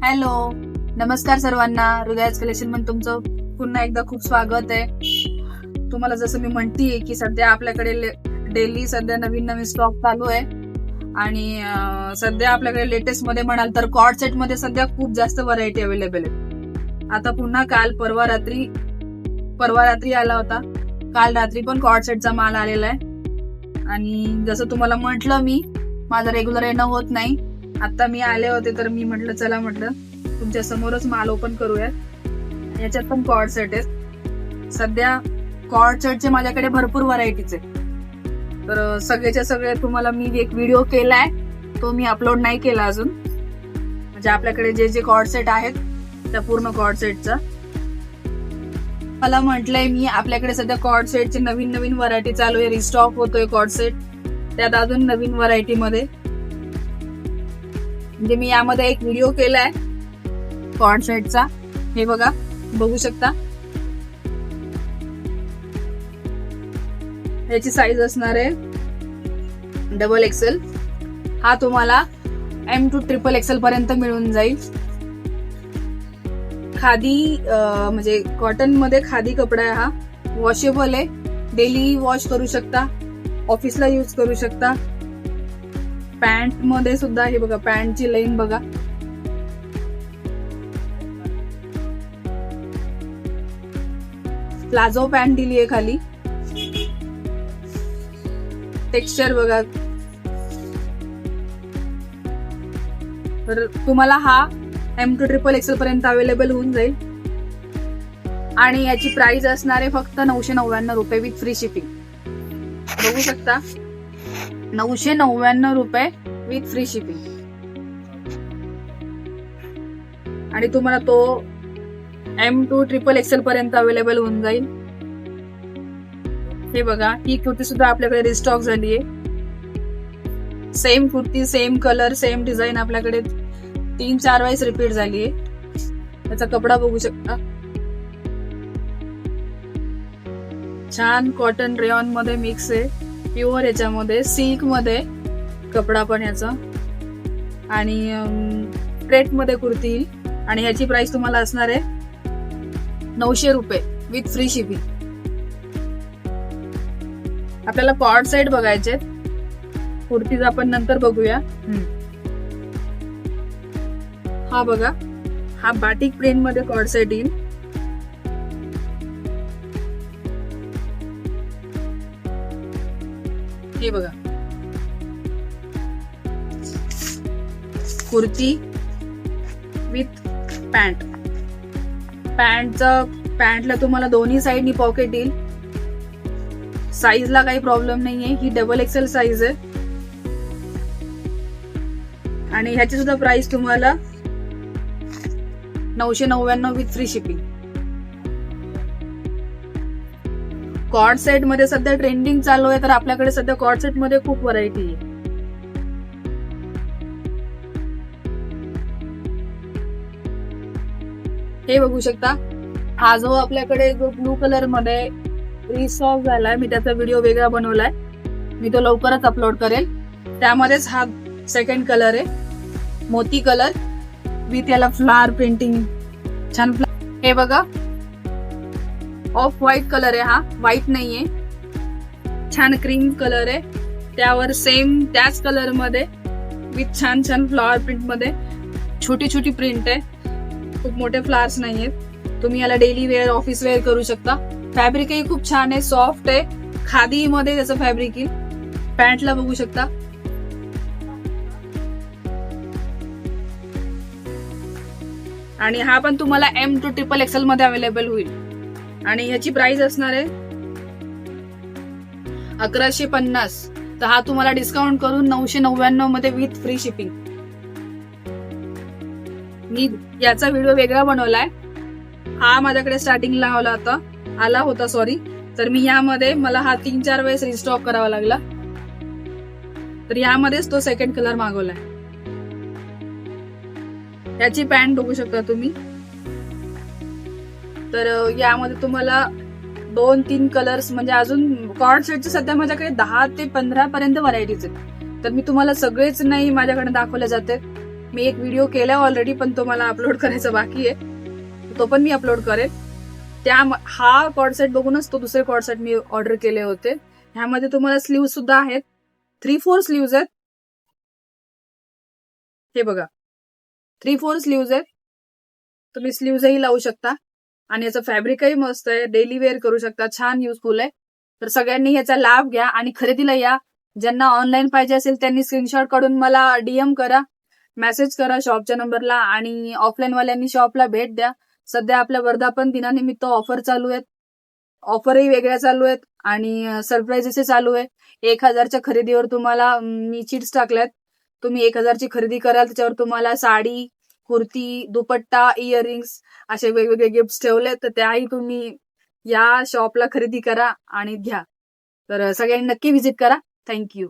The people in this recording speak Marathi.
हॅलो, नमस्कार सर्वांना. हृदयाच कलेक्शन मध्ये तुमचं पुन्हा एकदा खूप स्वागत आहे. तुम्हाला जसं मी म्हणतीये की सध्या आपल्याकडे डेली सध्या नवीन नवीन स्टॉक चालू आहे आणि सध्या आपल्याकडे लेटेस्ट मध्ये म्हणाल तर कॉर्ड सेट मध्ये सध्या खूप जास्त व्हरायटी अवेलेबल आहे. आता पुन्हा परवा रात्री आला होता. काल रात्री पण कॉर्ड सेटचा माल आलेला आहे आणि जसं तुम्हाला म्हटलं मी माझं रेग्युलर येणं होत नाही. आता मी आले होते तर मी म्हटलं तुमच्या समोरच माल ओपन करूयात. याच्यात पण कॉर्ड सेट आहेत. सध्या कॉर्ड सेटचे माझ्याकडे भरपूर व्हरायटीज आहेत. तर सगळेच्या सगळे तुम्हाला मी एक व्हिडिओ केलाय, तो मी अपलोड नाही केला अजून. म्हणजे आपल्याकडे जे जे कॉर्ड सेट आहेत त्या पूर्ण कॉर्ड सेटचा मला म्हटलंय मी आपल्याकडे सध्या कॉर्ड सेटचे नवीन नवीन व्हरायटी चालू आहे. रिस्टॉक होतोय कॉर्ड सेट, त्यात अजून नवीन व्हरायटी मध्ये. म्हणजे मी यामध्ये एक व्हिडिओ केलाय कॉर्ड सेटचा. हे बघा, बघू शकता. याची साईज असणार आहे XXL. हा तुम्हाला M to XXL पर्यंत मिळून जाईल. खादी म्हणजे कॉटन मध्ये खादी कपडा आहे. हा वॉशेबल आहे, डेली वॉश करू शकता, ऑफिसला यूज करू शकता. पॅन्ट मध्ये सुद्धा हे बघा, पॅन्टची लाईन बघा. प्लाझो पॅन्ट दिली आहे खाली. टेक्स्चर बघा. तर तुम्हाला हा M to XXL पर्यंत अवेलेबल होऊन जाईल आणि याची प्राइस असणार आहे फक्त 999 रुपये विथ फ्री शिपिंग. बघू शकता, 999 रुपये विथ फ्री शिपिंग. आणि तुम्हाला तो M to XXL पर्यंत अवेलेबल होऊन जाईल. हे बघा, ही कुर्ती सुद्धा आपल्याकडे रिस्टॉक झाली आहे. Same kurti, same colour, same design आपल्याकडे 3-4 वेळेस रिपीट झाली आहे. त्याचा कपडा बघू शकता. छान कॉटन रेयॉन मध्ये मिक्स आहे, प्युअर याच्यामध्ये, सिल्क मध्ये कपडा पण याचा. आणि स्ट्रेट मध्ये कुर्ती येईल आणि ह्याची प्राइस तुम्हाला असणार आहे 900 रुपये विथ फ्री शिपिंग. आपल्याला कॉर्ड सेट बघायचे, कुर्तीज आपण नंतर बघूया. हा बघा, हा बाटिक प्रिंट मध्ये कॉर्ड सेट येईल. हे बघा, कुर्ती विथ पॅन्ट. पॅन्टला तुम्हाला दोन्ही साईडनी पॉकेट येईल. साईजला काही प्रॉब्लेम नाहीये. ही XXL साईज आहे आणि ह्याची सुद्धा प्राइस तुम्हाला 999 with free shipping. Cord set मध्ये सध्या ट्रेंडिंग चालू आहे, तर आपल्याकडे सध्या कॉर्ड सेट मध्ये खूप व्हरायटी आहे. हे बघू शकता. हा जो आपल्याकडे जो ब्लू कलर मध्ये रिस्टॉक झालाय, मी त्याचा व्हिडिओ वेगळा बनवलाय, मी तो लवकरच अपलोड करेल. त्यामध्येच हा सेकंड कलर आहे, मोती कलर विथ याला फ्लावर प्रिंटिंग. छान हे बघा, ऑफ व्हाईट कलर आहे. हा व्हाईट नाहीये, छान क्रीम कलर आहे. त्यावर सेम त्याच कलर मध्ये विथ छान छान फ्लॉवर प्रिंट मध्ये छोटी छोटी प्रिंट आहे. खूप मोठे फ्लावर्स नाहीयेत. तुम्ही याला डेली वेअर, ऑफिस वेअर करू शकता. फॅब्रिकही खूप छान आहे, सॉफ्ट आहे. खादी मध्ये त्याचं फॅब्रिक येईल. पॅन्टला बघू शकता. आणि हा पण तुम्हाला M to XXL मध्ये अवेलेबल होईल आणि ह्याची प्राइस असणार आहे 1150. तर हा तुम्हाला डिस्काउंट करून 999 मध्ये विथ फ्री शिपिंग. मी याचा व्हिडिओ वेगळा बनवलाय. हा माझ्याकडे स्टार्टिंगला आला होता. तर मी यामध्ये मला हा 3-4 वेळेस रिस्टॉक करावा लागला, तर यामध्येच तो सेकंड कलर मागवलाय. याची पॅन्ट बघू शकता तुम्ही. तर यामध्ये तुम्हाला 2-3 कलर्स, म्हणजे अजून कॉर्ड सेटचे सध्या माझ्याकडे 10 ते 15 पर्यंत व्हरायटीज आहेत. तर मी तुम्हाला सगळेच नाही माझ्याकडे दाखवले जाते. मी एक व्हिडिओ केला ऑलरेडी, पण तो मला अपलोड करायचा बाकी आहे, तो पण मी अपलोड करेल. हा कॉर्ड सेट बघूनच तो दुसरे कॉर्ड सेट मी ऑर्डर केले होते. ह्यामध्ये तुम्हाला स्लीव्ह सुद्धा आहेत, 3/4 स्लीव्ह आहेत. हे बघा, 3/4 स्लीव्ह आहेत. तुम्ही स्लीव्हजही लावू शकता आणि याचं फॅब्रिकही मस्त आहे, डेली वेअर करू शकता, छान युजफुल आहे. तर सगळ्यांनी याचा लाभ घ्या आणि खरेदीला या. ज्यांना ऑनलाईन पाहिजे असेल त्यांनी स्क्रीनशॉट काढून मला DM करा, मेसेज करा शॉपच्या नंबरला, आणि ऑफलाईन वाल्यांनी शॉपला भेट द्या. सध्या आपल्या वर्धापन दिनानिमित्त ऑफर चालू आहेत, ऑफरही वेगळ्या चालू आहेत आणि सरप्राईजेसही चालू आहे. 1,000च्या खरेदीवर तुम्हाला मी चिट्स टाकल्यात. तुम्ही 1,000ची खरेदी कराल, त्याच्यावर तुम्हाला साडी, कुर्ती, दुपट्टा, इयरिंग्स असे वेगवेगळे गिफ्ट ठेवले. तर त्याही तुम्ही या शॉपला खरेदी करा आणि घ्या. तर सगळ्यांनी नक्की व्हिजिट करा. थँक्यू.